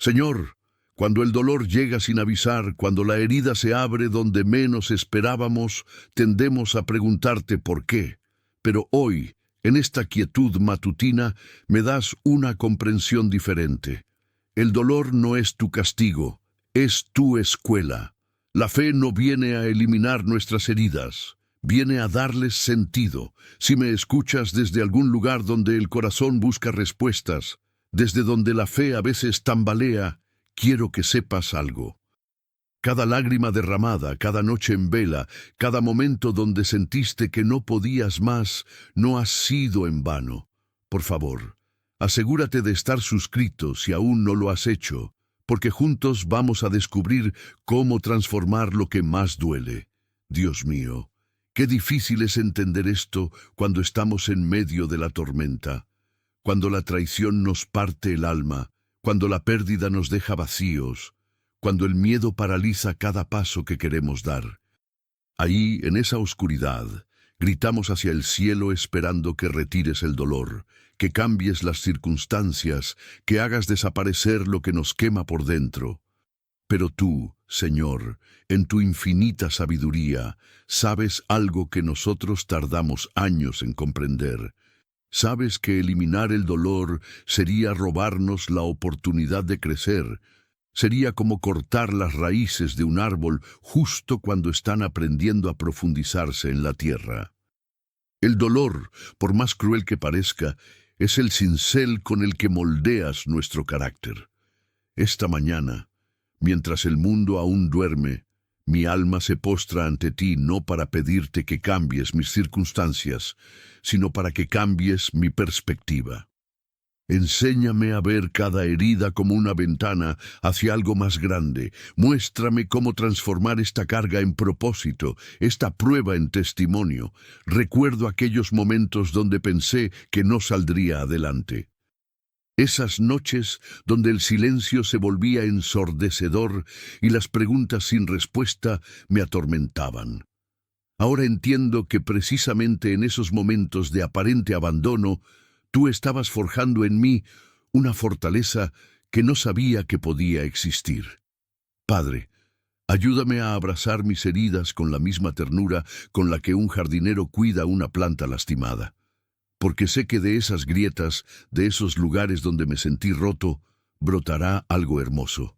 Señor, cuando el dolor llega sin avisar, cuando la herida se abre donde menos esperábamos, tendemos a preguntarte por qué. Pero hoy, en esta quietud matutina, me das una comprensión diferente. El dolor no es tu castigo, es tu escuela. La fe no viene a eliminar nuestras heridas, viene a darles sentido. Si me escuchas desde algún lugar donde el corazón busca respuestas, desde donde la fe a veces tambalea, quiero que sepas algo. Cada lágrima derramada, cada noche en vela, cada momento donde sentiste que no podías más, no ha sido en vano. Por favor, asegúrate de estar suscrito si aún no lo has hecho, porque juntos vamos a descubrir cómo transformar lo que más duele. Dios mío, qué difícil es entender esto cuando estamos en medio de la tormenta, cuando la traición nos parte el alma, cuando la pérdida nos deja vacíos, cuando el miedo paraliza cada paso que queremos dar. Ahí, en esa oscuridad, gritamos hacia el cielo esperando que retires el dolor, que cambies las circunstancias, que hagas desaparecer lo que nos quema por dentro. Pero tú, Señor, en tu infinita sabiduría, sabes algo que nosotros tardamos años en comprender. Sabes que eliminar el dolor sería robarnos la oportunidad de crecer. Sería como cortar las raíces de un árbol justo cuando están aprendiendo a profundizarse en la tierra. El dolor, por más cruel que parezca, es el cincel con el que moldeas nuestro carácter. Esta mañana, mientras el mundo aún duerme, mi alma se postra ante ti no para pedirte que cambies mis circunstancias, sino para que cambies mi perspectiva. Enséñame a ver cada herida como una ventana hacia algo más grande. Muéstrame cómo transformar esta carga en propósito, esta prueba en testimonio. Recuerdo aquellos momentos donde pensé que no saldría adelante. Esas noches donde el silencio se volvía ensordecedor y las preguntas sin respuesta me atormentaban. Ahora entiendo que precisamente en esos momentos de aparente abandono, tú estabas forjando en mí una fortaleza que no sabía que podía existir. Padre, ayúdame a abrazar mis heridas con la misma ternura con la que un jardinero cuida una planta lastimada. Porque sé que de esas grietas, de esos lugares donde me sentí roto, brotará algo hermoso.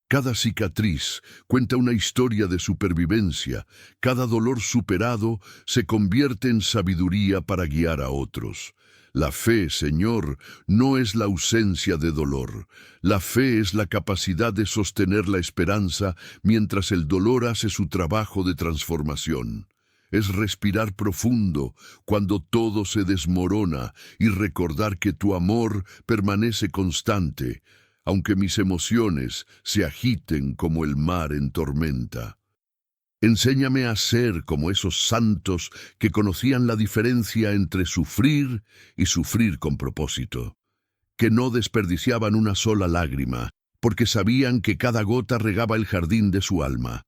Cada cicatriz cuenta una historia de supervivencia, cada dolor superado se convierte en sabiduría para guiar a otros. La fe, Señor, no es la ausencia de dolor. La fe es la capacidad de sostener la esperanza mientras el dolor hace su trabajo de transformación. Es respirar profundo cuando todo se desmorona y recordar que tu amor permanece constante, aunque mis emociones se agiten como el mar en tormenta. Enséñame a ser como esos santos que conocían la diferencia entre sufrir y sufrir con propósito, que no desperdiciaban una sola lágrima, porque sabían que cada gota regaba el jardín de su alma,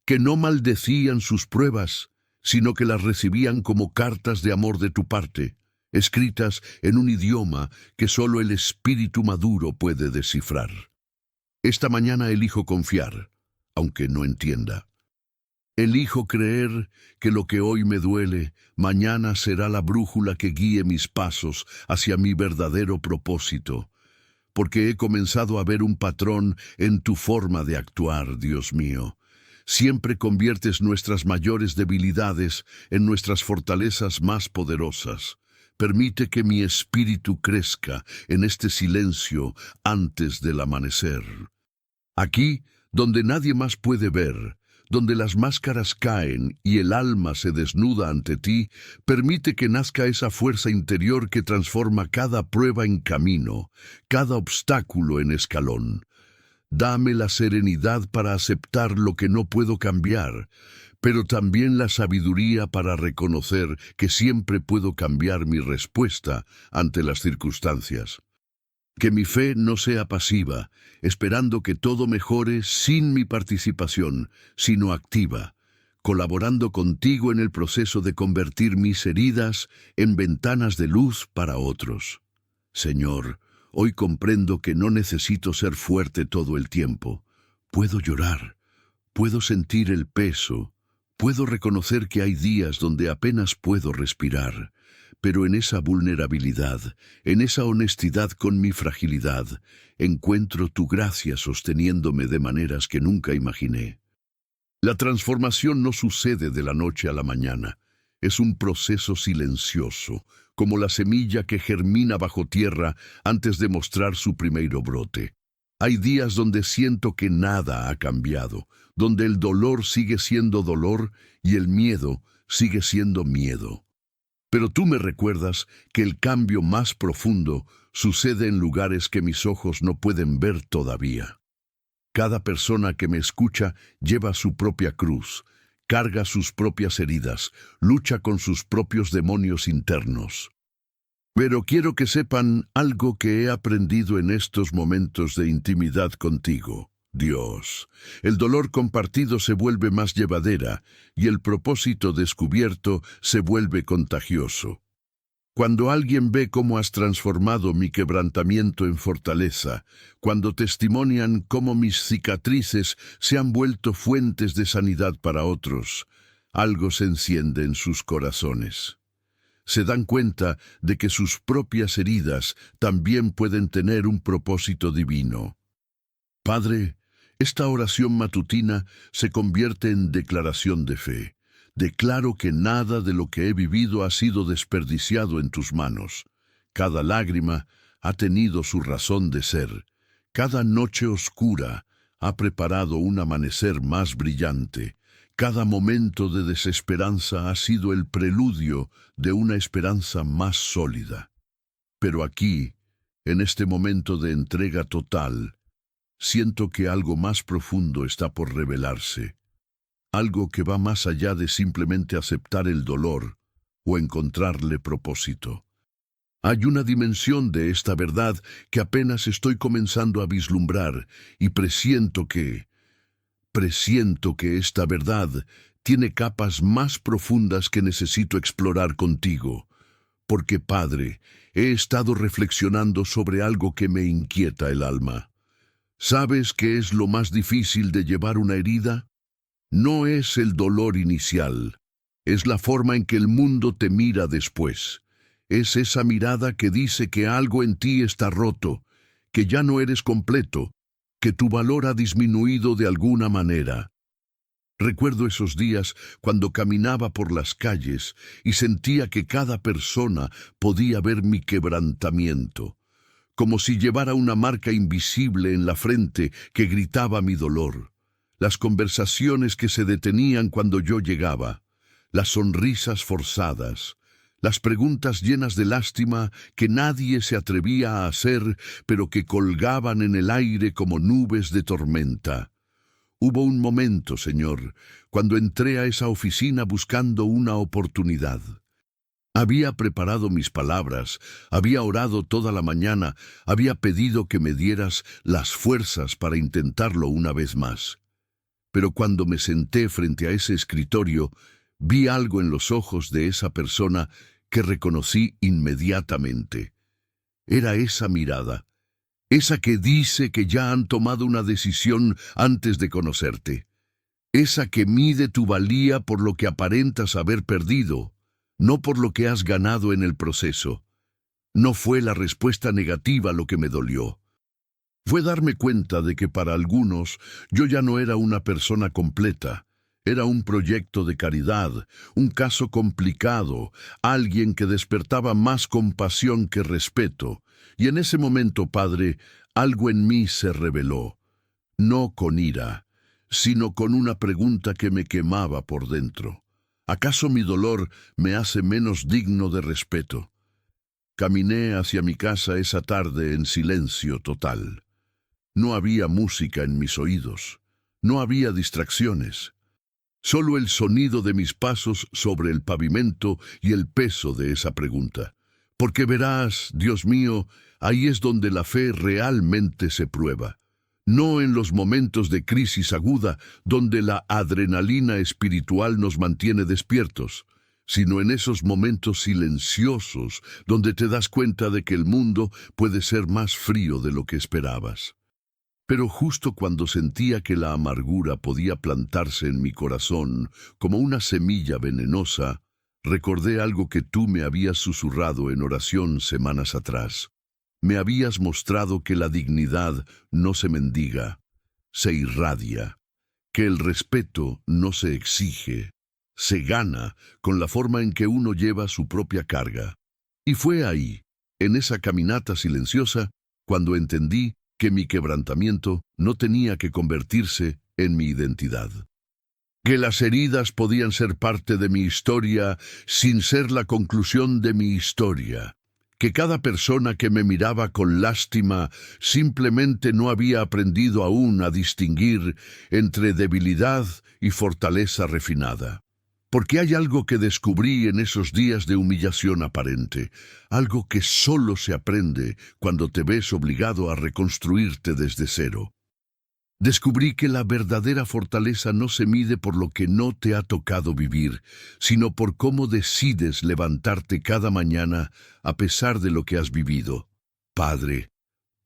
que no maldecían sus pruebas, sino que las recibían como cartas de amor de tu parte, escritas en un idioma que solo el espíritu maduro puede descifrar. Esta mañana elijo confiar, aunque no entienda. Elijo creer que lo que hoy me duele, mañana será la brújula que guíe mis pasos hacia mi verdadero propósito, porque he comenzado a ver un patrón en tu forma de actuar, Dios mío. Siempre conviertes nuestras mayores debilidades en nuestras fortalezas más poderosas. Permite que mi espíritu crezca en este silencio antes del amanecer. Aquí, donde nadie más puede ver, donde las máscaras caen y el alma se desnuda ante ti, permite que nazca esa fuerza interior que transforma cada prueba en camino, cada obstáculo en escalón. Dame la serenidad para aceptar lo que no puedo cambiar, pero también la sabiduría para reconocer que siempre puedo cambiar mi respuesta ante las circunstancias. Que mi fe no sea pasiva, esperando que todo mejore sin mi participación, sino activa, colaborando contigo en el proceso de convertir mis heridas en ventanas de luz para otros. Señor, Hoy comprendo que no necesito ser fuerte todo el tiempo. Puedo llorar, puedo sentir el peso, puedo reconocer que hay días donde apenas puedo respirar, pero en esa vulnerabilidad, en esa honestidad con mi fragilidad, encuentro tu gracia sosteniéndome de maneras que nunca imaginé. La transformación no sucede de la noche a la mañana. Es un proceso silencioso, como la semilla que germina bajo tierra antes de mostrar su primeiro brote. Hay días donde siento que nada ha cambiado, donde el dolor sigue siendo dolor y el miedo sigue siendo miedo. Pero tú me recuerdas que el cambio más profundo sucede en lugares que mis ojos no pueden ver todavía. Cada persona que me escucha lleva su propia cruz, carga sus propias heridas, lucha con sus propios demonios internos. Pero quiero que sepan algo que he aprendido en estos momentos de intimidad contigo, Dios. El dolor compartido se vuelve más llevadera y el propósito descubierto se vuelve contagioso. Cuando alguien ve cómo has transformado mi quebrantamiento en fortaleza, cuando testimonian cómo mis cicatrices se han vuelto fuentes de sanidad para otros, algo se enciende en sus corazones. Se dan cuenta de que sus propias heridas también pueden tener un propósito divino. Padre, esta oración matutina se convierte en declaración de fe. Declaro que nada de lo que he vivido ha sido desperdiciado en tus manos. Cada lágrima ha tenido su razón de ser. Cada noche oscura ha preparado un amanecer más brillante. Cada momento de desesperanza ha sido el preludio de una esperanza más sólida. Pero aquí, en este momento de entrega total, siento que algo más profundo está por revelarse. Algo que va más allá de simplemente aceptar el dolor o encontrarle propósito. Hay una dimensión de esta verdad que apenas estoy comenzando a vislumbrar y presiento que esta verdad tiene capas más profundas que necesito explorar contigo. Porque, Padre, he estado reflexionando sobre algo que me inquieta el alma. ¿Sabes qué es lo más difícil de llevar una herida? No es el dolor inicial, es la forma en que el mundo te mira después. Es esa mirada que dice que algo en ti está roto, que ya no eres completo, que tu valor ha disminuido de alguna manera. Recuerdo esos días cuando caminaba por las calles y sentía que cada persona podía ver mi quebrantamiento, como si llevara una marca invisible en la frente que gritaba mi dolor. Las conversaciones que se detenían cuando yo llegaba, las sonrisas forzadas, las preguntas llenas de lástima que nadie se atrevía a hacer, pero que colgaban en el aire como nubes de tormenta. Hubo un momento, Señor, cuando entré a esa oficina buscando una oportunidad. Había preparado mis palabras, había orado toda la mañana, había pedido que me dieras las fuerzas para intentarlo una vez más. Pero cuando me senté frente a ese escritorio, vi algo en los ojos de esa persona que reconocí inmediatamente. Era esa mirada, esa que dice que ya han tomado una decisión antes de conocerte, esa que mide tu valía por lo que aparentas haber perdido, no por lo que has ganado en el proceso. No fue la respuesta negativa lo que me dolió. Fue darme cuenta de que para algunos yo ya no era una persona completa. Era un proyecto de caridad, un caso complicado, alguien que despertaba más compasión que respeto. Y en ese momento, Padre, algo en mí se reveló, no con ira, sino con una pregunta que me quemaba por dentro. ¿Acaso mi dolor me hace menos digno de respeto? Caminé hacia mi casa esa tarde en silencio total. No había música en mis oídos, no había distracciones. Solo el sonido de mis pasos sobre el pavimento y el peso de esa pregunta. Porque verás, Dios mío, ahí es donde la fe realmente se prueba. No en los momentos de crisis aguda, donde la adrenalina espiritual nos mantiene despiertos, sino en esos momentos silenciosos donde te das cuenta de que el mundo puede ser más frío de lo que esperabas. Pero justo cuando sentía que la amargura podía plantarse en mi corazón como una semilla venenosa, recordé algo que tú me habías susurrado en oración semanas atrás. Me habías mostrado que la dignidad no se mendiga, se irradia, que el respeto no se exige, se gana con la forma en que uno lleva su propia carga. Y fue ahí, en esa caminata silenciosa, cuando entendí que mi quebrantamiento no tenía que convertirse en mi identidad. Que las heridas podían ser parte de mi historia sin ser la conclusión de mi historia. Que cada persona que me miraba con lástima simplemente no había aprendido aún a distinguir entre debilidad y fortaleza refinada. Porque hay algo que descubrí en esos días de humillación aparente, algo que solo se aprende cuando te ves obligado a reconstruirte desde cero. Descubrí que la verdadera fortaleza no se mide por lo que no te ha tocado vivir, sino por cómo decides levantarte cada mañana a pesar de lo que has vivido. Padre,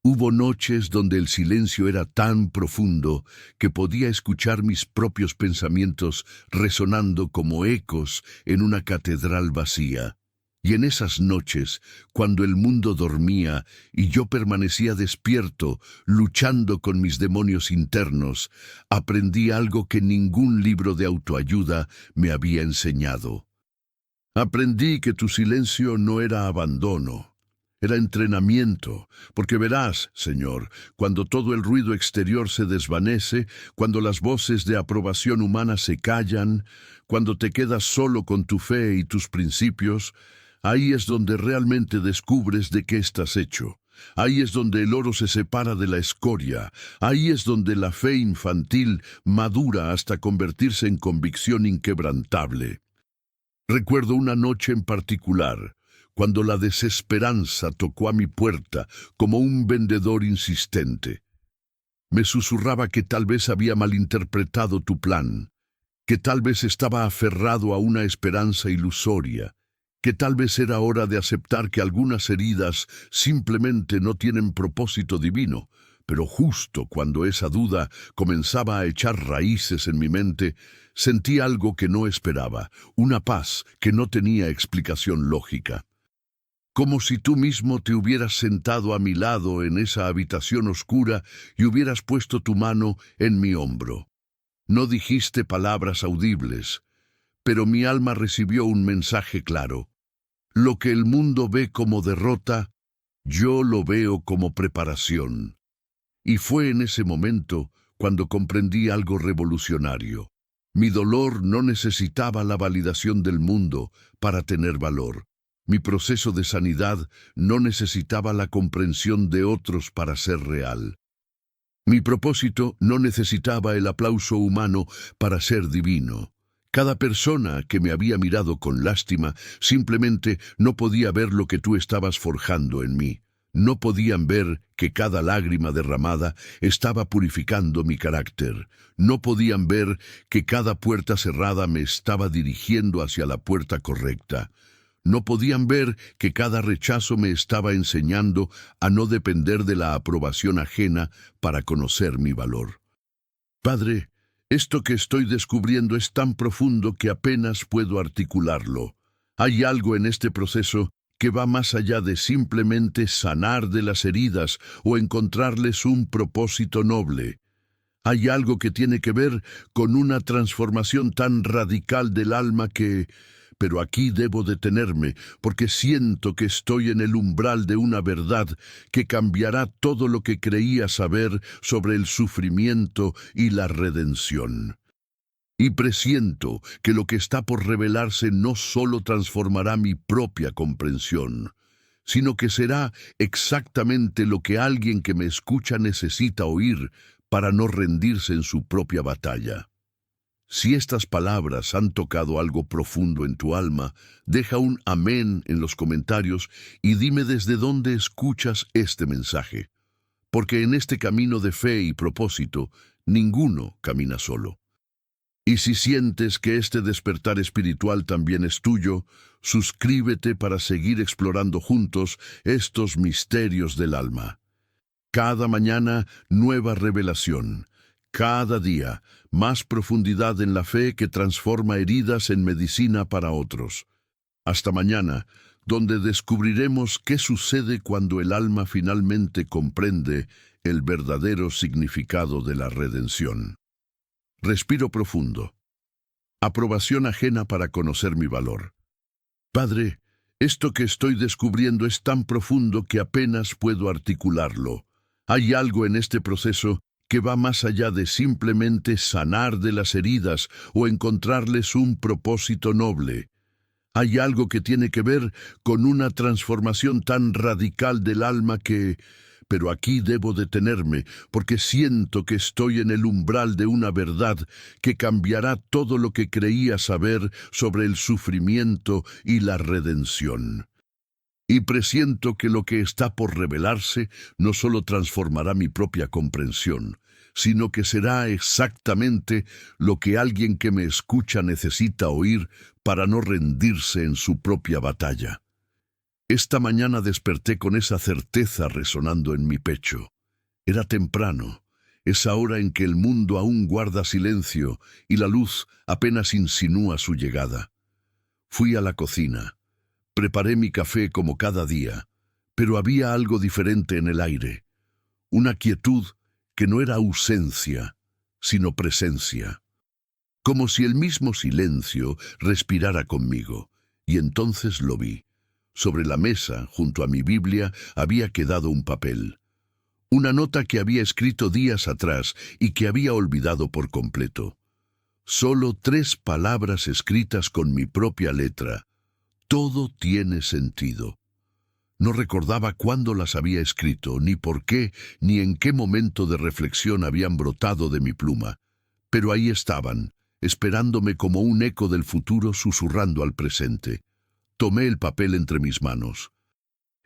hubo noches donde el silencio era tan profundo que podía escuchar mis propios pensamientos resonando como ecos en una catedral vacía. Y en esas noches, cuando el mundo dormía y yo permanecía despierto, luchando con mis demonios internos, aprendí algo que ningún libro de autoayuda me había enseñado. Aprendí que tu silencio no era abandono. Era entrenamiento, porque verás, Señor, cuando todo el ruido exterior se desvanece, cuando las voces de aprobación humana se callan, cuando te quedas solo con tu fe y tus principios, ahí es donde realmente descubres de qué estás hecho. Ahí es donde el oro se separa de la escoria. Ahí es donde la fe infantil madura hasta convertirse en convicción inquebrantable. Recuerdo una noche en particular, cuando la desesperanza tocó a mi puerta como un vendedor insistente. Me susurraba que tal vez había malinterpretado tu plan, que tal vez estaba aferrado a una esperanza ilusoria, que tal vez era hora de aceptar que algunas heridas simplemente no tienen propósito divino. Pero justo cuando esa duda comenzaba a echar raíces en mi mente, sentí algo que no esperaba, una paz que no tenía explicación lógica. Como si tú mismo te hubieras sentado a mi lado en esa habitación oscura y hubieras puesto tu mano en mi hombro. No dijiste palabras audibles, pero mi alma recibió un mensaje claro. Lo que el mundo ve como derrota, yo lo veo como preparación. Y fue en ese momento cuando comprendí algo revolucionario. Mi dolor no necesitaba la validación del mundo para tener valor. Mi proceso de sanidad no necesitaba la comprensión de otros para ser real. Mi propósito no necesitaba el aplauso humano para ser divino. Cada persona que me había mirado con lástima simplemente no podía ver lo que tú estabas forjando en mí. No podían ver que cada lágrima derramada estaba purificando mi carácter. No podían ver que cada puerta cerrada me estaba dirigiendo hacia la puerta correcta. No podían ver que cada rechazo me estaba enseñando a no depender de la aprobación ajena para conocer mi valor. Padre, esto que estoy descubriendo es tan profundo que apenas puedo articularlo. Hay algo en este proceso que va más allá de simplemente sanar de las heridas o encontrarles un propósito noble. Hay algo que tiene que ver con una transformación tan radical del alma que... Pero aquí debo detenerme, porque siento que estoy en el umbral de una verdad que cambiará todo lo que creía saber sobre el sufrimiento y la redención. Y presiento que lo que está por revelarse no solo transformará mi propia comprensión, sino que será exactamente lo que alguien que me escucha necesita oír para no rendirse en su propia batalla. Si estas palabras han tocado algo profundo en tu alma, deja un amén en los comentarios y dime desde dónde escuchas este mensaje, porque en este camino de fe y propósito, ninguno camina solo. Y si sientes que este despertar espiritual también es tuyo, suscríbete para seguir explorando juntos estos misterios del alma. Cada mañana, nueva revelación. Cada día, más profundidad en la fe que transforma heridas en medicina para otros. Hasta mañana, donde descubriremos qué sucede cuando el alma finalmente comprende el verdadero significado de la redención. Respiro profundo. Aprobación ajena para conocer mi valor. Padre, esto que estoy descubriendo es tan profundo que apenas puedo articularlo. Hay algo en este proceso que va más allá de simplemente sanar de las heridas o encontrarles un propósito noble. Hay algo que tiene que ver con una transformación tan radical del alma que... Pero aquí debo detenerme, porque siento que estoy en el umbral de una verdad que cambiará todo lo que creía saber sobre el sufrimiento y la redención. Y presiento que lo que está por revelarse no solo transformará mi propia comprensión, sino que será exactamente lo que alguien que me escucha necesita oír para no rendirse en su propia batalla. Esta mañana desperté con esa certeza resonando en mi pecho. Era temprano, esa hora en que el mundo aún guarda silencio y la luz apenas insinúa su llegada. Fui a la cocina. Preparé mi café como cada día, pero había algo diferente en el aire. Una quietud que no era ausencia, sino presencia. Como si el mismo silencio respirara conmigo, y entonces lo vi. Sobre la mesa, junto a mi Biblia, había quedado un papel. Una nota que había escrito días atrás y que había olvidado por completo. Solo 3 palabras escritas con mi propia letra. Todo tiene sentido. No recordaba cuándo las había escrito, ni por qué, ni en qué momento de reflexión habían brotado de mi pluma. Pero ahí estaban, esperándome como un eco del futuro susurrando al presente. Tomé el papel entre mis manos.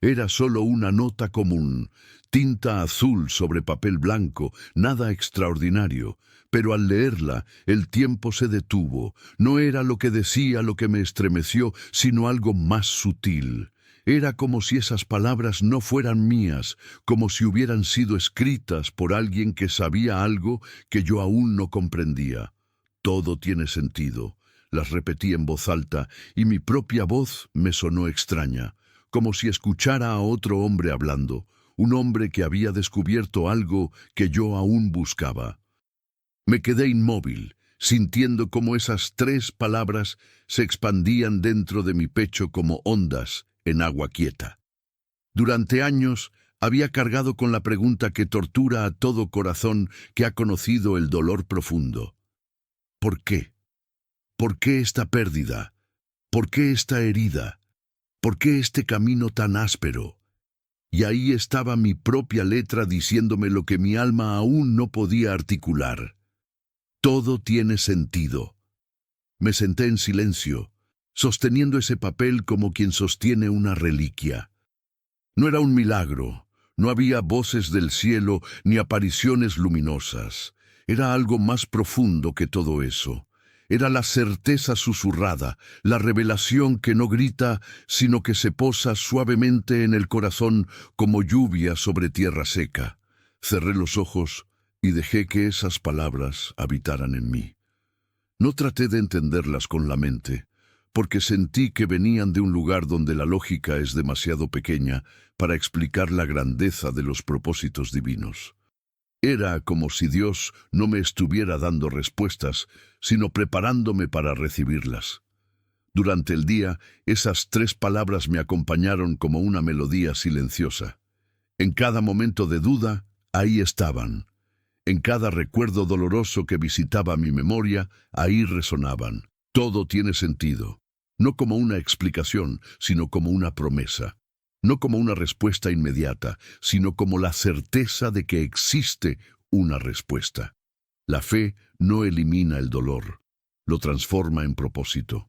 Era solo una nota común, tinta azul sobre papel blanco, nada extraordinario, pero al leerla el tiempo se detuvo. No era lo que decía lo que me estremeció, sino algo más sutil. Era como si esas palabras no fueran mías, como si hubieran sido escritas por alguien que sabía algo que yo aún no comprendía. Todo tiene sentido. Las repetí en voz alta y mi propia voz me sonó extraña, como si escuchara a otro hombre hablando, un hombre que había descubierto algo que yo aún buscaba. Me quedé inmóvil, sintiendo cómo esas 3 palabras se expandían dentro de mi pecho como ondas en agua quieta. Durante años había cargado con la pregunta que tortura a todo corazón que ha conocido el dolor profundo. ¿Por qué? ¿Por qué esta pérdida? ¿Por qué esta herida? ¿Por qué este camino tan áspero? Y ahí estaba mi propia letra diciéndome lo que mi alma aún no podía articular. Todo tiene sentido. Me senté en silencio, sosteniendo ese papel como quien sostiene una reliquia. No era un milagro, no había voces del cielo ni apariciones luminosas. Era algo más profundo que todo eso. Era la certeza susurrada, la revelación que no grita, sino que se posa suavemente en el corazón como lluvia sobre tierra seca. Cerré los ojos y dejé que esas palabras habitaran en mí. No traté de entenderlas con la mente, porque sentí que venían de un lugar donde la lógica es demasiado pequeña para explicar la grandeza de los propósitos divinos. Era como si Dios no me estuviera dando respuestas, sino preparándome para recibirlas. Durante el día, esas 3 palabras me acompañaron como una melodía silenciosa. En cada momento de duda, ahí estaban. En cada recuerdo doloroso que visitaba mi memoria, ahí resonaban. Todo tiene sentido, no como una explicación, sino como una promesa. No como una respuesta inmediata, sino como la certeza de que existe una respuesta. La fe no elimina el dolor, lo transforma en propósito.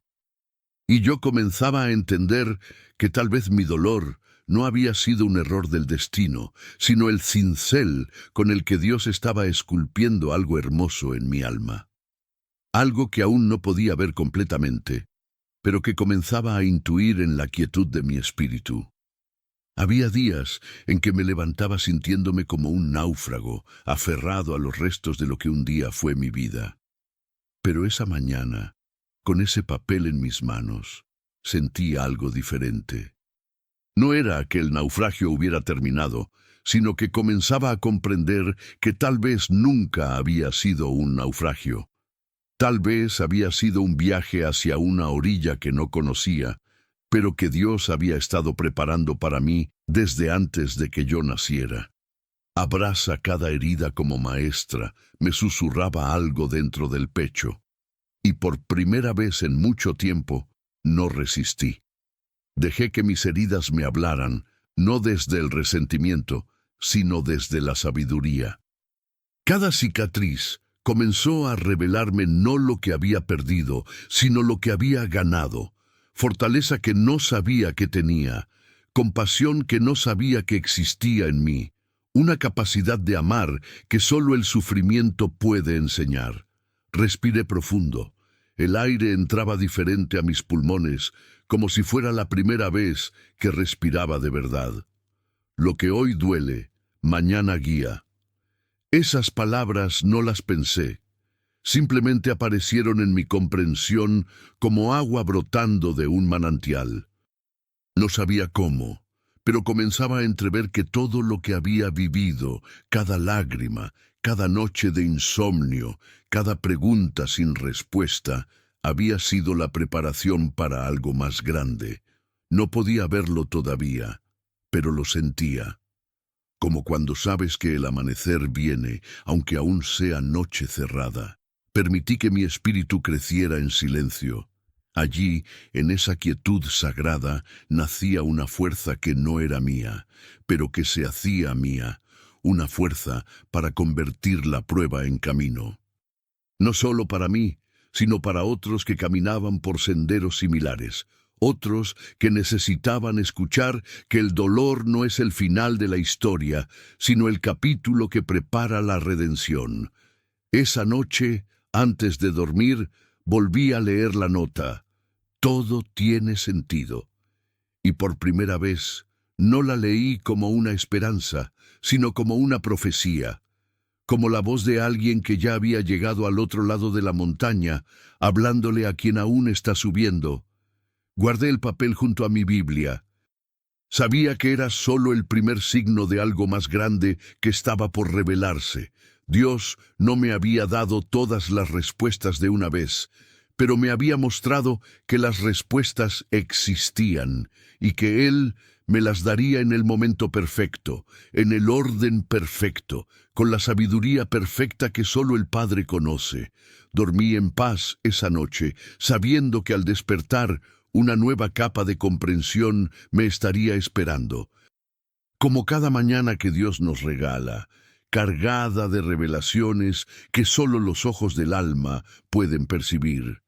Y yo comenzaba a entender que tal vez mi dolor no había sido un error del destino, sino el cincel con el que Dios estaba esculpiendo algo hermoso en mi alma. algo que aún no podía ver completamente, pero que comenzaba a intuir en la quietud de mi espíritu. Había días en que me levantaba sintiéndome como un náufrago, aferrado a los restos de lo que un día fue mi vida. Pero esa mañana, con ese papel en mis manos, sentí algo diferente. No era que el naufragio hubiera terminado, sino que comenzaba a comprender que tal vez nunca había sido un naufragio. Tal vez había sido un viaje hacia una orilla que no conocía, pero que Dios había estado preparando para mí desde antes de que yo naciera. Abraza cada herida como maestra, me susurraba algo dentro del pecho. Y por primera vez en mucho tiempo, no resistí. Dejé que mis heridas me hablaran, no desde el resentimiento, sino desde la sabiduría. Cada cicatriz comenzó a revelarme no lo que había perdido, sino lo que había ganado. Fortaleza que no sabía que tenía, compasión que no sabía que existía en mí, una capacidad de amar que solo el sufrimiento puede enseñar. Respiré profundo. El aire entraba diferente a mis pulmones, como si fuera la primera vez que respiraba de verdad. Lo que hoy duele, mañana guía. Esas palabras no las pensé. Simplemente aparecieron en mi comprensión como agua brotando de un manantial. No sabía cómo, pero comenzaba a entrever que todo lo que había vivido, cada lágrima, cada noche de insomnio, cada pregunta sin respuesta, había sido la preparación para algo más grande. No podía verlo todavía, pero lo sentía. Como cuando sabes que el amanecer viene, aunque aún sea noche cerrada. Permití que mi espíritu creciera en silencio. Allí, en esa quietud sagrada, nacía una fuerza que no era mía, pero que se hacía mía, una fuerza para convertir la prueba en camino. No solo para mí, sino para otros que caminaban por senderos similares, otros que necesitaban escuchar que el dolor no es el final de la historia, sino el capítulo que prepara la redención. Esa noche, antes de dormir, volví a leer la nota. Todo tiene sentido. Y por primera vez, no la leí como una esperanza, sino como una profecía, como la voz de alguien que ya había llegado al otro lado de la montaña, hablándole a quien aún está subiendo. Guardé el papel junto a mi Biblia. Sabía que era solo el primer signo de algo más grande que estaba por revelarse. Dios no me había dado todas las respuestas de una vez, pero me había mostrado que las respuestas existían y que Él me las daría en el momento perfecto, en el orden perfecto, con la sabiduría perfecta que solo el Padre conoce. Dormí en paz esa noche, sabiendo que al despertar una nueva capa de comprensión me estaría esperando. Como cada mañana que Dios nos regala, cargada de revelaciones que solo los ojos del alma pueden percibir.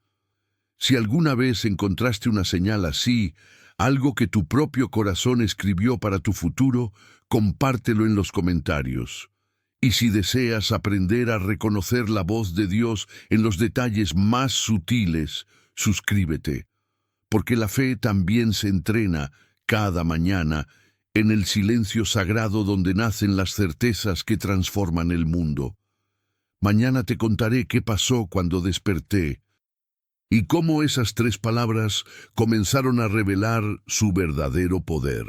Si alguna vez encontraste una señal así, algo que tu propio corazón escribió para tu futuro, compártelo en los comentarios. Y si deseas aprender a reconocer la voz de Dios en los detalles más sutiles, suscríbete, porque la fe también se entrena cada mañana en el silencio sagrado donde nacen las certezas que transforman el mundo. Mañana te contaré qué pasó cuando desperté y cómo esas 3 palabras comenzaron a revelar su verdadero poder.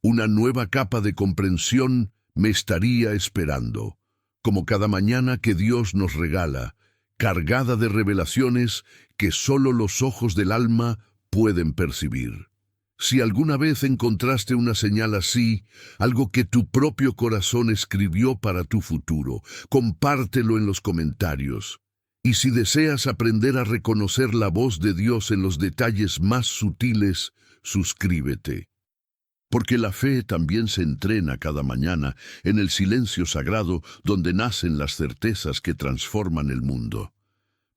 Una nueva capa de comprensión me estaría esperando, como cada mañana que Dios nos regala, cargada de revelaciones que solo los ojos del alma pueden percibir. Si alguna vez encontraste una señal así, algo que tu propio corazón escribió para tu futuro, compártelo en los comentarios. Y si deseas aprender a reconocer la voz de Dios en los detalles más sutiles, suscríbete. Porque la fe también se entrena cada mañana en el silencio sagrado donde nacen las certezas que transforman el mundo.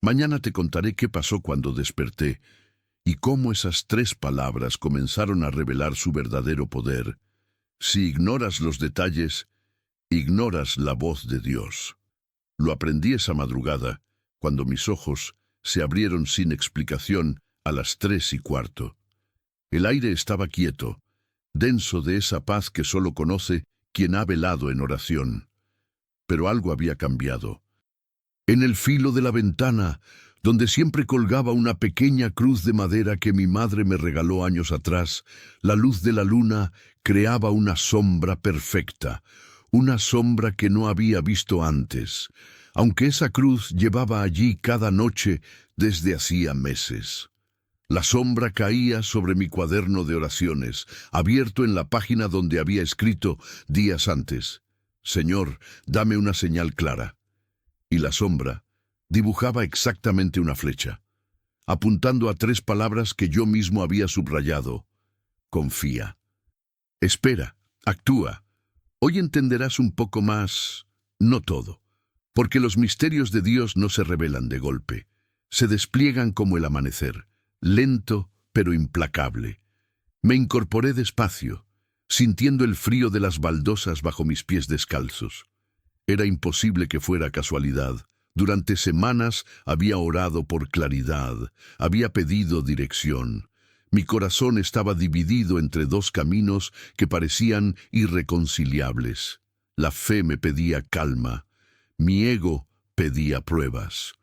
Mañana te contaré qué pasó cuando desperté y cómo esas 3 palabras comenzaron a revelar su verdadero poder. Si ignoras los detalles, ignoras la voz de Dios. Lo aprendí esa madrugada, cuando mis ojos se abrieron sin explicación a las 3:15. El aire estaba quieto, denso de esa paz que solo conoce quien ha velado en oración. Pero algo había cambiado. En el filo de la ventana, donde siempre colgaba una pequeña cruz de madera que mi madre me regaló años atrás, la luz de la luna creaba una sombra perfecta, una sombra que no había visto antes, aunque esa cruz llevaba allí cada noche desde hacía meses. La sombra caía sobre mi cuaderno de oraciones, abierto en la página donde había escrito días antes: «Señor, dame una señal clara». Y la sombra dibujaba exactamente una flecha, apuntando a 3 palabras que yo mismo había subrayado: confía, espera, actúa. Hoy entenderás un poco más, no todo, porque los misterios de Dios no se revelan de golpe, se despliegan como el amanecer, lento pero implacable. Me incorporé despacio, sintiendo el frío de las baldosas bajo mis pies descalzos. Era imposible que fuera casualidad. Durante semanas había orado por claridad, había pedido dirección. Mi corazón estaba dividido entre 2 caminos que parecían irreconciliables. La fe me pedía calma, mi ego pedía pruebas.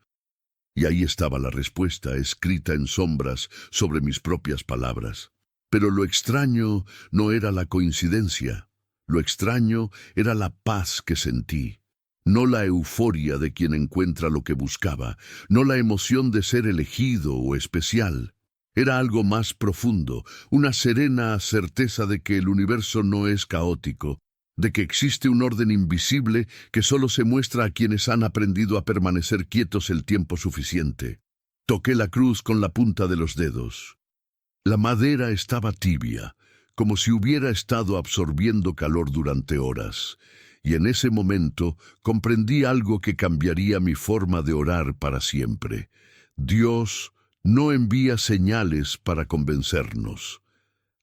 Y ahí estaba la respuesta, escrita en sombras sobre mis propias palabras. Pero lo extraño no era la coincidencia. Lo extraño era la paz que sentí. No la euforia de quien encuentra lo que buscaba, no la emoción de ser elegido o especial. Era algo más profundo, una serena certeza de que el universo no es caótico, de que existe un orden invisible que solo se muestra a quienes han aprendido a permanecer quietos el tiempo suficiente. Toqué la cruz con la punta de los dedos. La madera estaba tibia, como si hubiera estado absorbiendo calor durante horas, y en ese momento comprendí algo que cambiaría mi forma de orar para siempre. Dios no envía señales para convencernos,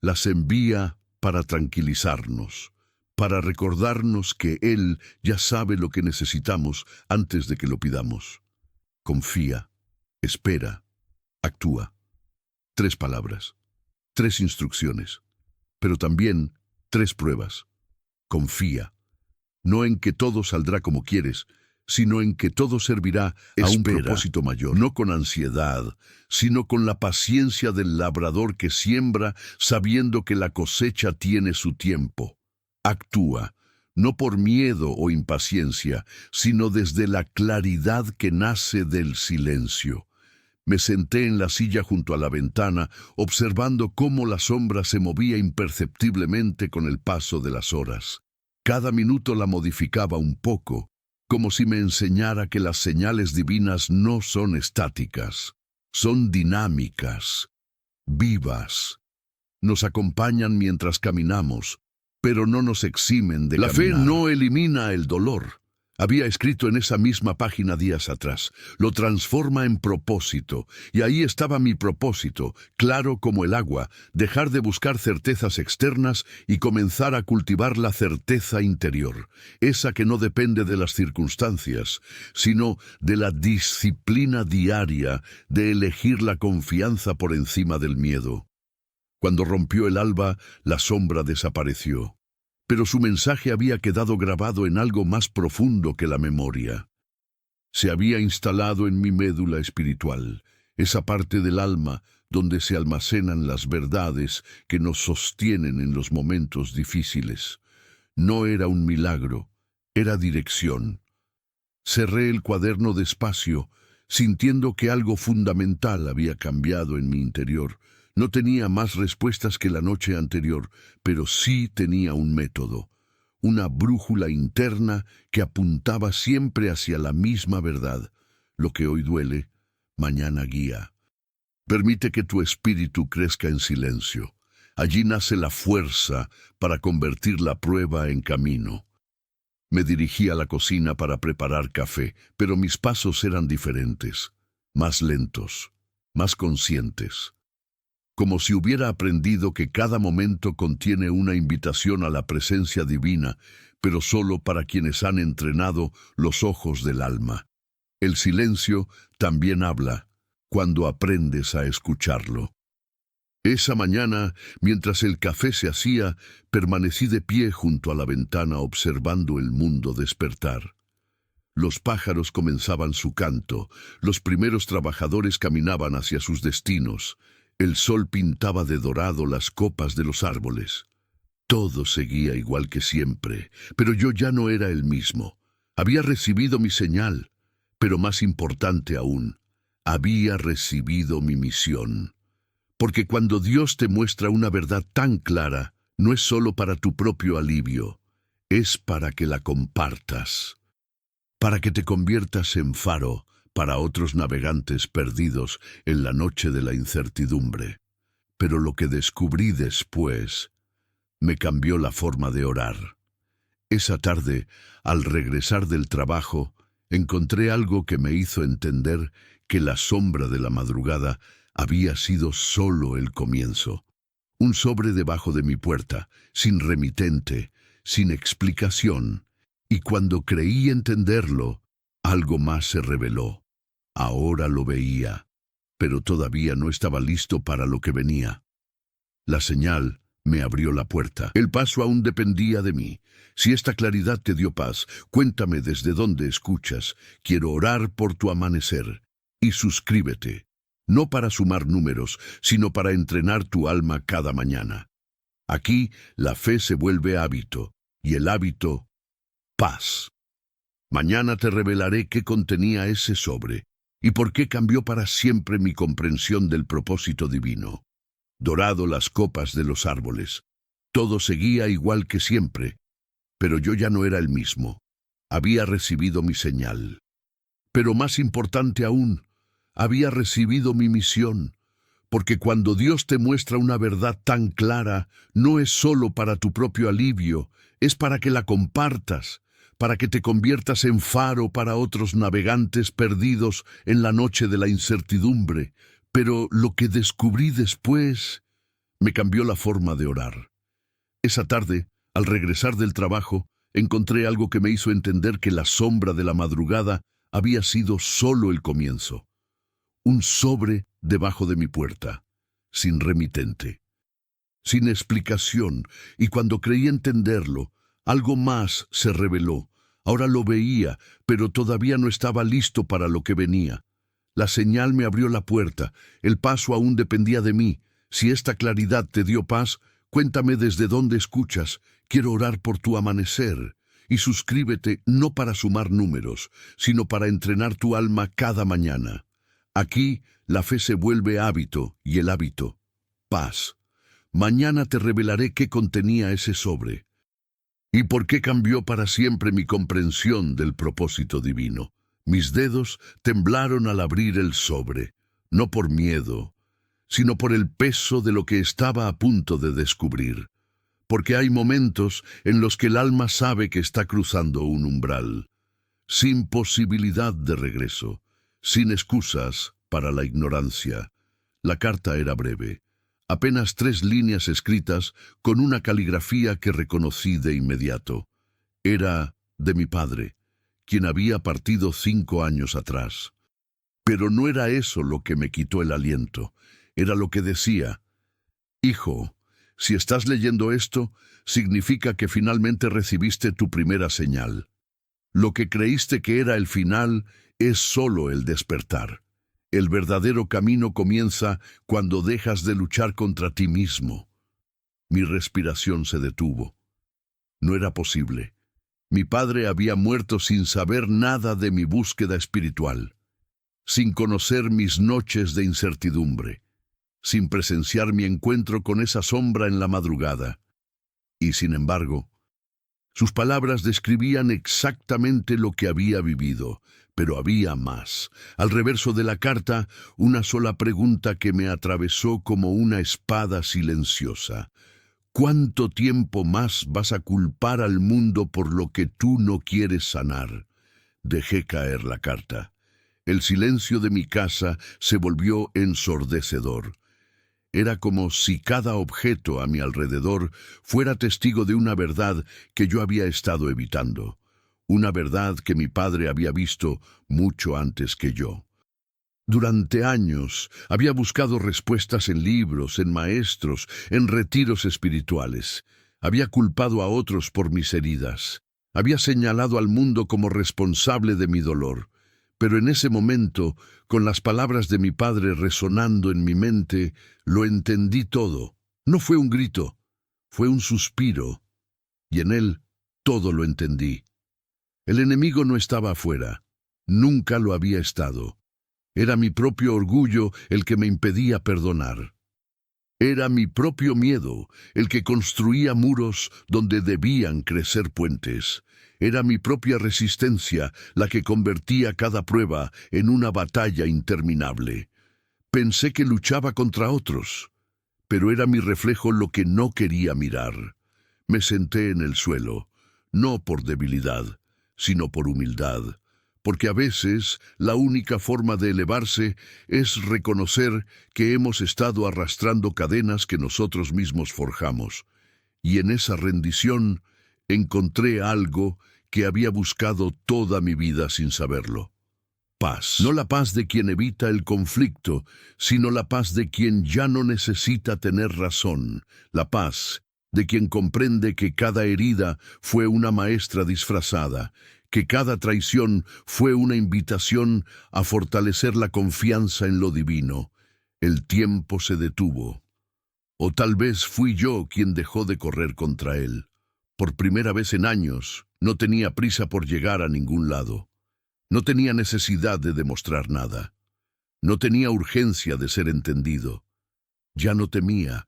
las envía para tranquilizarnos, para recordarnos que Él ya sabe lo que necesitamos antes de que lo pidamos. Confía, espera, actúa. 3 palabras, 3 instrucciones, pero también 3 pruebas. Confía, no en que todo saldrá como quieres, sino en que todo servirá a un propósito mayor, no con ansiedad, sino con la paciencia del labrador que siembra sabiendo que la cosecha tiene su tiempo. Actúa, no por miedo o impaciencia, sino desde la claridad que nace del silencio. Me senté en la silla junto a la ventana, observando cómo la sombra se movía imperceptiblemente con el paso de las horas. Cada minuto la modificaba un poco, como si me enseñara que las señales divinas no son estáticas, son dinámicas, vivas. Nos acompañan mientras caminamos, pero no nos eximen de caminar. La fe no elimina el dolor. Había escrito en esa misma página días atrás. Lo transforma en propósito. Y ahí estaba mi propósito, claro como el agua, dejar de buscar certezas externas y comenzar a cultivar la certeza interior, esa que no depende de las circunstancias, sino de la disciplina diaria de elegir la confianza por encima del miedo. Cuando rompió el alba, la sombra desapareció. Pero su mensaje había quedado grabado en algo más profundo que la memoria. Se había instalado en mi médula espiritual, esa parte del alma donde se almacenan las verdades que nos sostienen en los momentos difíciles. No era un milagro, era dirección. Cerré el cuaderno despacio, sintiendo que algo fundamental había cambiado en mi interior. No tenía más respuestas que la noche anterior, pero sí tenía un método, una brújula interna que apuntaba siempre hacia la misma verdad. Lo que hoy duele, mañana guía. Permite que tu espíritu crezca en silencio. Allí nace la fuerza para convertir la prueba en camino. Me dirigí a la cocina para preparar café, pero mis pasos eran diferentes, más lentos, más conscientes. Como si hubiera aprendido que cada momento contiene una invitación a la presencia divina, pero solo para quienes han entrenado los ojos del alma. El silencio también habla, cuando aprendes a escucharlo. Esa mañana, mientras el café se hacía, permanecí de pie junto a la ventana observando el mundo despertar. Los pájaros comenzaban su canto, los primeros trabajadores caminaban hacia sus destinos, el sol pintaba de dorado las copas de los árboles. Todo seguía igual que siempre, pero yo ya no era el mismo. Había recibido mi señal, pero más importante aún, había recibido mi misión. Porque cuando Dios te muestra una verdad tan clara, no es solo para tu propio alivio, es para que la compartas, para que te conviertas en faro para otros navegantes perdidos en la noche de la incertidumbre. Pero lo que descubrí después me cambió la forma de orar. Esa tarde, al regresar del trabajo, encontré algo que me hizo entender que la sombra de la madrugada había sido solo el comienzo. Un sobre debajo de mi puerta, sin remitente, sin explicación, y cuando creí entenderlo, algo más se reveló. Ahora lo veía, pero todavía no estaba listo para lo que venía. La señal me abrió la puerta. El paso aún dependía de mí. Si esta claridad te dio paz, cuéntame desde dónde escuchas. Quiero orar por tu amanecer. Y suscríbete, no para sumar números, sino para entrenar tu alma cada mañana. Aquí la fe se vuelve hábito, y el hábito, paz. Mañana te revelaré qué contenía ese sobre, y por qué cambió para siempre mi comprensión del propósito divino. Dorado las copas de los árboles. Todo seguía igual que siempre, pero yo ya no era el mismo. Había recibido mi señal. Pero más importante aún, había recibido mi misión, porque cuando Dios te muestra una verdad tan clara, no es solo para tu propio alivio, es para que la compartas, para que te conviertas en faro para otros navegantes perdidos en la noche de la incertidumbre. Pero lo que descubrí después me cambió la forma de orar. Esa tarde, al regresar del trabajo, encontré algo que me hizo entender que la sombra de la madrugada había sido solo el comienzo. Un sobre debajo de mi puerta, sin remitente, sin explicación, y cuando creí entenderlo, algo más se reveló. Ahora lo veía, pero todavía no estaba listo para lo que venía. La señal me abrió la puerta, el paso aún dependía de mí. Si esta claridad te dio paz, cuéntame desde dónde escuchas. Quiero orar por tu amanecer. Y suscríbete no para sumar números, sino para entrenar tu alma cada mañana. Aquí la fe se vuelve hábito, y el hábito, paz. Mañana te revelaré qué contenía ese sobre, y por qué cambió para siempre mi comprensión del propósito divino. Mis dedos temblaron al abrir el sobre, no por miedo, sino por el peso de lo que estaba a punto de descubrir. Porque hay momentos en los que el alma sabe que está cruzando un umbral, sin posibilidad de regreso, sin excusas para la ignorancia. La carta era breve, apenas 3 líneas escritas con una caligrafía que reconocí de inmediato. Era de mi padre, quien había partido 5 años atrás. Pero no era eso lo que me quitó el aliento, era lo que decía: Hijo, si estás leyendo esto, significa que finalmente recibiste tu primera señal. Lo que creíste que era el final es solo el despertar. El verdadero camino comienza cuando dejas de luchar contra ti mismo. Mi respiración se detuvo. No era posible. Mi padre había muerto sin saber nada de mi búsqueda espiritual, sin conocer mis noches de incertidumbre, sin presenciar mi encuentro con esa sombra en la madrugada. Y sin embargo, sus palabras describían exactamente lo que había vivido, pero había más. Al reverso de la carta, una sola pregunta que me atravesó como una espada silenciosa. ¿Cuánto tiempo más vas a culpar al mundo por lo que tú no quieres sanar? Dejé caer la carta. El silencio de mi casa se volvió ensordecedor. Era como si cada objeto a mi alrededor fuera testigo de una verdad que yo había estado evitando, una verdad que mi padre había visto mucho antes que yo. Durante años había buscado respuestas en libros, en maestros, en retiros espirituales. Había culpado a otros por mis heridas. Había señalado al mundo como responsable de mi dolor. Pero en ese momento, con las palabras de mi padre resonando en mi mente, lo entendí todo. No fue un grito, fue un suspiro, y en él todo lo entendí. El enemigo no estaba afuera, nunca lo había estado. Era mi propio orgullo el que me impedía perdonar. Era mi propio miedo el que construía muros donde debían crecer puentes. Era mi propia resistencia la que convertía cada prueba en una batalla interminable. Pensé que luchaba contra otros, pero era mi reflejo lo que no quería mirar. Me senté en el suelo, no por debilidad, sino por humildad, porque a veces la única forma de elevarse es reconocer que hemos estado arrastrando cadenas que nosotros mismos forjamos. Y en esa rendición encontré algo que había buscado toda mi vida sin saberlo. Paz. No la paz de quien evita el conflicto, sino la paz de quien ya no necesita tener razón. La paz de quien comprende que cada herida fue una maestra disfrazada, que cada traición fue una invitación a fortalecer la confianza en lo divino. El tiempo se detuvo. O tal vez fui yo quien dejó de correr contra él. Por primera vez en años, no tenía prisa por llegar a ningún lado. No tenía necesidad de demostrar nada. No tenía urgencia de ser entendido. Ya no temía.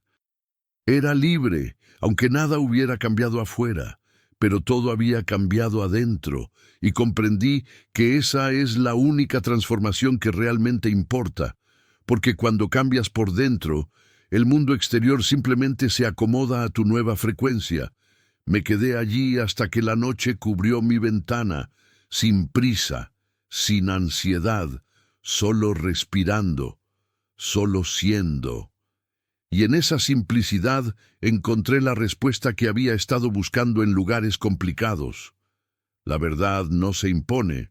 Era libre, aunque nada hubiera cambiado afuera, pero todo había cambiado adentro, y comprendí que esa es la única transformación que realmente importa, porque cuando cambias por dentro, el mundo exterior simplemente se acomoda a tu nueva frecuencia. Me quedé allí hasta que la noche cubrió mi ventana, sin prisa, sin ansiedad, solo respirando, solo siendo. Y en esa simplicidad encontré la respuesta que había estado buscando en lugares complicados. La verdad no se impone,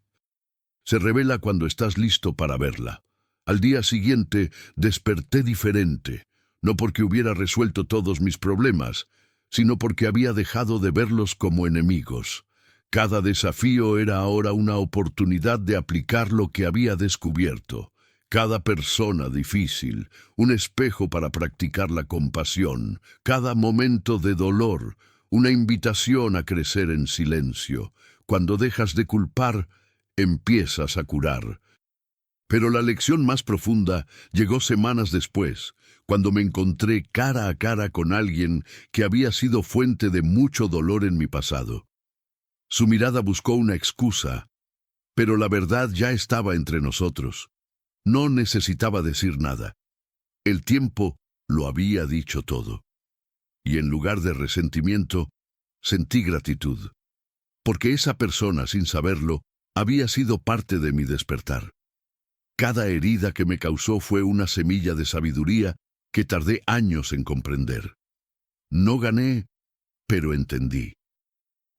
se revela cuando estás listo para verla. Al día siguiente desperté diferente, no porque hubiera resuelto todos mis problemas, sino porque había dejado de verlos como enemigos. Cada desafío era ahora una oportunidad de aplicar lo que había descubierto. Cada persona difícil, un espejo para practicar la compasión. Cada momento de dolor, una invitación a crecer en silencio. Cuando dejas de culpar, empiezas a curar. Pero la lección más profunda llegó semanas después, cuando me encontré cara a cara con alguien que había sido fuente de mucho dolor en mi pasado. Su mirada buscó una excusa, pero la verdad ya estaba entre nosotros. No necesitaba decir nada. El tiempo lo había dicho todo. Y en lugar de resentimiento, sentí gratitud. Porque esa persona, sin saberlo, había sido parte de mi despertar. Cada herida que me causó fue una semilla de sabiduría que tardé años en comprender. No gané, pero entendí.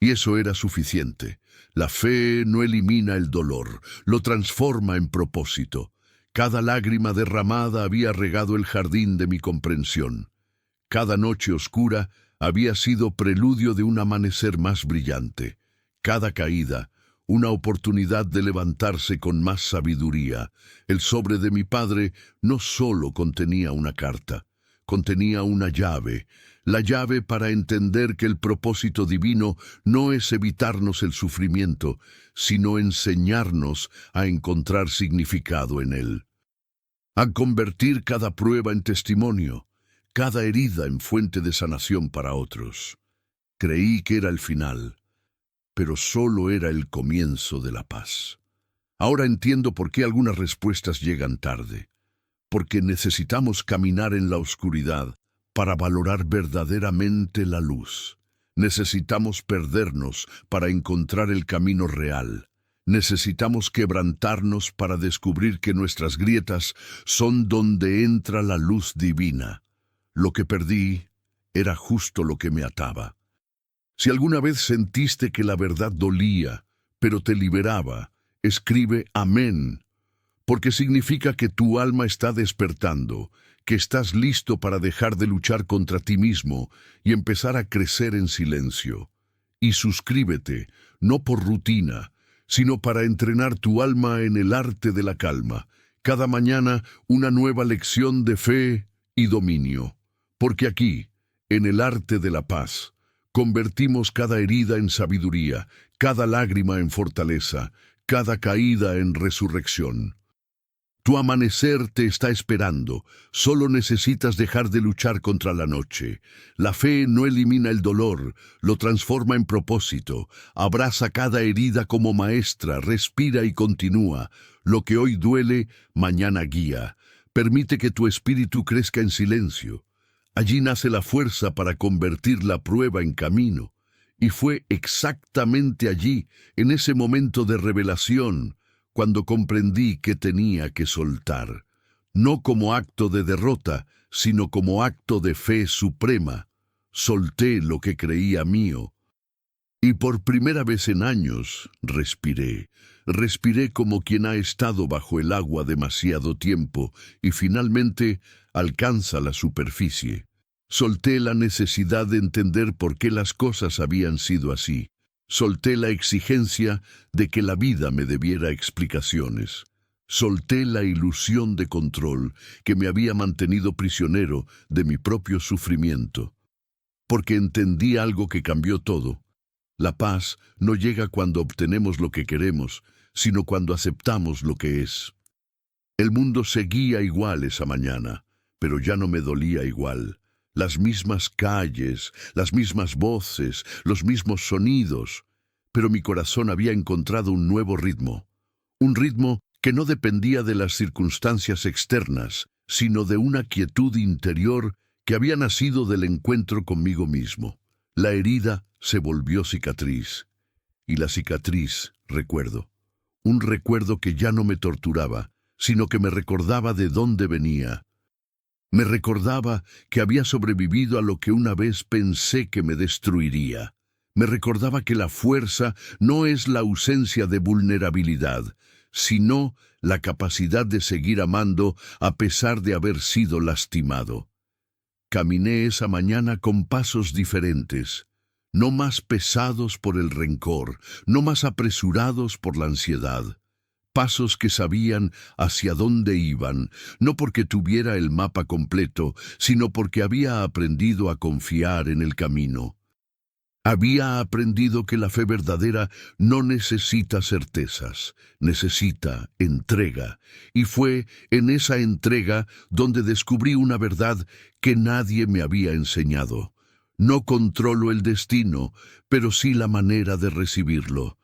Y eso era suficiente. La fe no elimina el dolor, lo transforma en propósito. Cada lágrima derramada había regado el jardín de mi comprensión. Cada noche oscura había sido preludio de un amanecer más brillante. Cada caída, una oportunidad de levantarse con más sabiduría. El sobre de mi padre no solo contenía una carta, contenía una llave, la llave para entender que el propósito divino no es evitarnos el sufrimiento, sino enseñarnos a encontrar significado en él. A convertir cada prueba en testimonio, cada herida en fuente de sanación para otros. Creí que era el final, pero solo era el comienzo de la paz. Ahora entiendo por qué algunas respuestas llegan tarde. Porque necesitamos caminar en la oscuridad para valorar verdaderamente la luz. Necesitamos perdernos para encontrar el camino real. Necesitamos quebrantarnos para descubrir que nuestras grietas son donde entra la luz divina. Lo que perdí era justo lo que me ataba. Si alguna vez sentiste que la verdad dolía, pero te liberaba, escribe amén, porque significa que tu alma está despertando, que estás listo para dejar de luchar contra ti mismo y empezar a crecer en silencio. Y suscríbete, no por rutina, sino para entrenar tu alma en el arte de la calma. Cada mañana una nueva lección de fe y dominio. Porque aquí, en el arte de la paz, convertimos cada herida en sabiduría, cada lágrima en fortaleza, cada caída en resurrección. Tu amanecer te está esperando, solo necesitas dejar de luchar contra la noche. La fe no elimina el dolor, lo transforma en propósito, abraza cada herida como maestra, respira y continúa. Lo que hoy duele, mañana guía. Permite que tu espíritu crezca en silencio. Allí nace la fuerza para convertir la prueba en camino. Y fue exactamente allí, en ese momento de revelación, cuando comprendí que tenía que soltar, no como acto de derrota, sino como acto de fe suprema. Solté lo que creía mío. Y por primera vez en años, respiré como quien ha estado bajo el agua demasiado tiempo y finalmente alcanza la superficie. Solté la necesidad de entender por qué las cosas habían sido así. Solté la exigencia de que la vida me debiera explicaciones. Solté la ilusión de control que me había mantenido prisionero de mi propio sufrimiento. Porque entendí algo que cambió todo. La paz no llega cuando obtenemos lo que queremos, sino cuando aceptamos lo que es. El mundo seguía igual esa mañana, pero ya no me dolía igual. Las mismas calles, las mismas voces, los mismos sonidos, pero mi corazón había encontrado un nuevo ritmo. Un ritmo que no dependía de las circunstancias externas, sino de una quietud interior que había nacido del encuentro conmigo mismo. La herida se volvió cicatriz, y la cicatriz, recuerdo. Un recuerdo que ya no me torturaba, sino que me recordaba de dónde venía. Me recordaba que había sobrevivido a lo que una vez pensé que me destruiría. Me recordaba que la fuerza no es la ausencia de vulnerabilidad, sino la capacidad de seguir amando a pesar de haber sido lastimado. Caminé esa mañana con pasos diferentes, no más pesados por el rencor, no más apresurados por la ansiedad. Pasos que sabían hacia dónde iban, no porque tuviera el mapa completo, sino porque había aprendido a confiar en el camino. Había aprendido que la fe verdadera no necesita certezas, necesita entrega, y fue en esa entrega donde descubrí una verdad que nadie me había enseñado. No controlo el destino, pero sí la manera de recibirlo.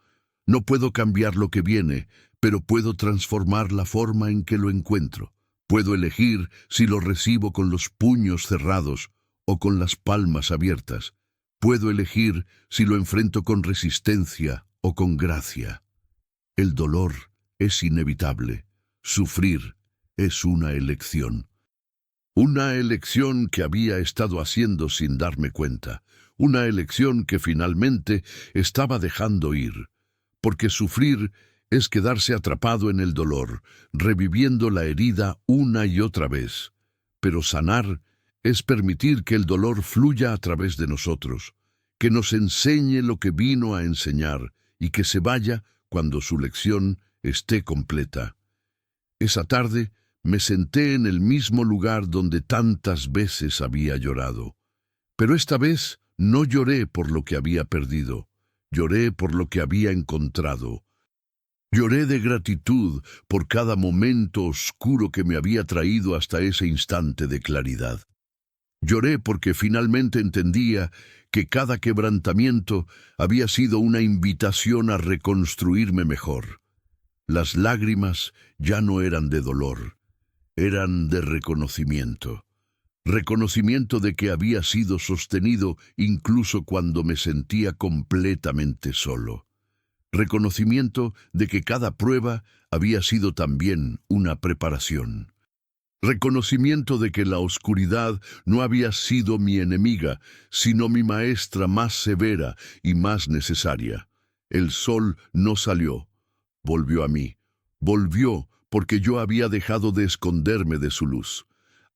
No puedo cambiar lo que viene, pero puedo transformar la forma en que lo encuentro. Puedo elegir si lo recibo con los puños cerrados o con las palmas abiertas. Puedo elegir si lo enfrento con resistencia o con gracia. El dolor es inevitable. Sufrir es una elección. Una elección que había estado haciendo sin darme cuenta. Una elección que finalmente estaba dejando ir. Porque sufrir es quedarse atrapado en el dolor, reviviendo la herida una y otra vez. Pero sanar es permitir que el dolor fluya a través de nosotros, que nos enseñe lo que vino a enseñar y que se vaya cuando su lección esté completa. Esa tarde me senté en el mismo lugar donde tantas veces había llorado. Pero esta vez no lloré por lo que había perdido, lloré por lo que había encontrado. Lloré de gratitud por cada momento oscuro que me había traído hasta ese instante de claridad. Lloré porque finalmente entendía que cada quebrantamiento había sido una invitación a reconstruirme mejor. Las lágrimas ya no eran de dolor, eran de reconocimiento. Reconocimiento de que había sido sostenido incluso cuando me sentía completamente solo. Reconocimiento de que cada prueba había sido también una preparación. Reconocimiento de que la oscuridad no había sido mi enemiga, sino mi maestra más severa y más necesaria. El sol no salió, volvió a mí. Volvió porque yo había dejado de esconderme de su luz.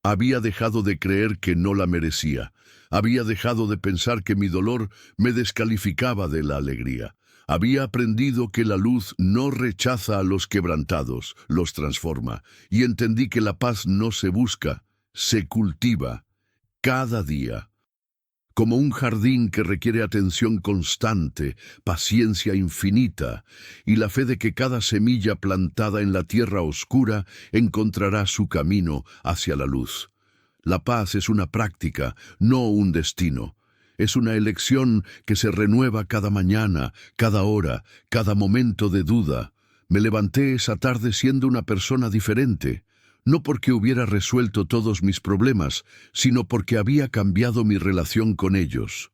Había dejado de creer que no la merecía. Había dejado de pensar que mi dolor me descalificaba de la alegría. Había aprendido que la luz no rechaza a los quebrantados, los transforma, y entendí que la paz no se busca, se cultiva cada día. Como un jardín que requiere atención constante, paciencia infinita, y la fe de que cada semilla plantada en la tierra oscura encontrará su camino hacia la luz. La paz es una práctica, no un destino. Es una elección que se renueva cada mañana, cada hora, cada momento de duda. Me levanté esa tarde siendo una persona diferente. No porque hubiera resuelto todos mis problemas, sino porque había cambiado mi relación con ellos.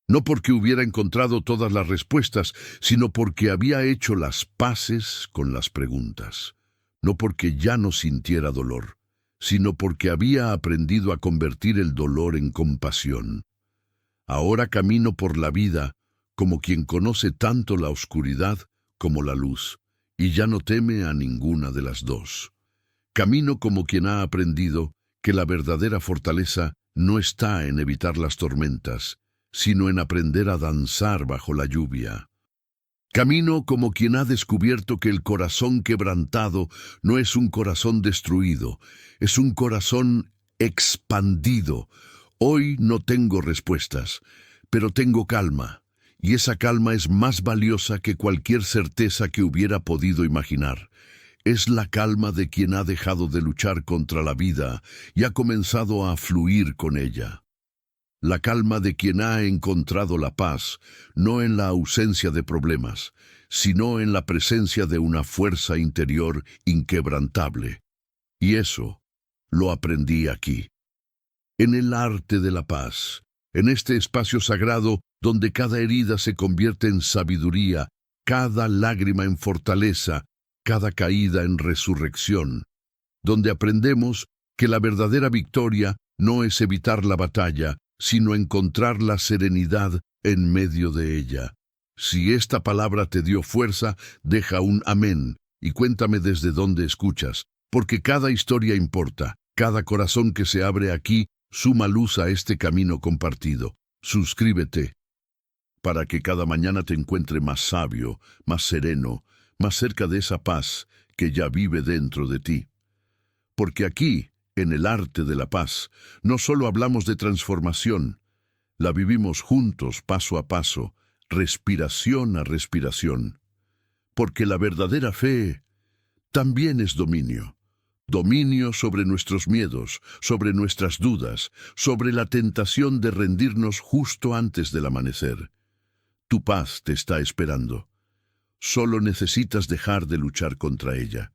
No porque hubiera encontrado todas las respuestas, sino porque había hecho las paces con las preguntas. No porque ya no sintiera dolor, sino porque había aprendido a convertir el dolor en compasión. Ahora camino por la vida como quien conoce tanto la oscuridad como la luz, y ya no teme a ninguna de las dos. Camino como quien ha aprendido que la verdadera fortaleza no está en evitar las tormentas, sino en aprender a danzar bajo la lluvia. Camino como quien ha descubierto que el corazón quebrantado no es un corazón destruido, es un corazón expandido. Hoy no tengo respuestas, pero tengo calma, y esa calma es más valiosa que cualquier certeza que hubiera podido imaginar. Es la calma de quien ha dejado de luchar contra la vida y ha comenzado a fluir con ella. La calma de quien ha encontrado la paz, no en la ausencia de problemas, sino en la presencia de una fuerza interior inquebrantable. Y eso lo aprendí aquí, en el arte de la paz, en este espacio sagrado donde cada herida se convierte en sabiduría, cada lágrima en fortaleza, cada caída en resurrección, donde aprendemos que la verdadera victoria no es evitar la batalla, sino encontrar la serenidad en medio de ella. Si esta palabra te dio fuerza, deja un amén y cuéntame desde dónde escuchas, porque cada historia importa, cada corazón que se abre aquí suma luz a este camino compartido. Suscríbete para que cada mañana te encuentre más sabio, más sereno, más cerca de esa paz que ya vive dentro de ti. Porque aquí, en el arte de la paz, no solo hablamos de transformación, la vivimos juntos paso a paso, respiración a respiración. Porque la verdadera fe también es dominio. Dominio sobre nuestros miedos, sobre nuestras dudas, sobre la tentación de rendirnos justo antes del amanecer. Tu paz te está esperando. Solo necesitas dejar de luchar contra ella.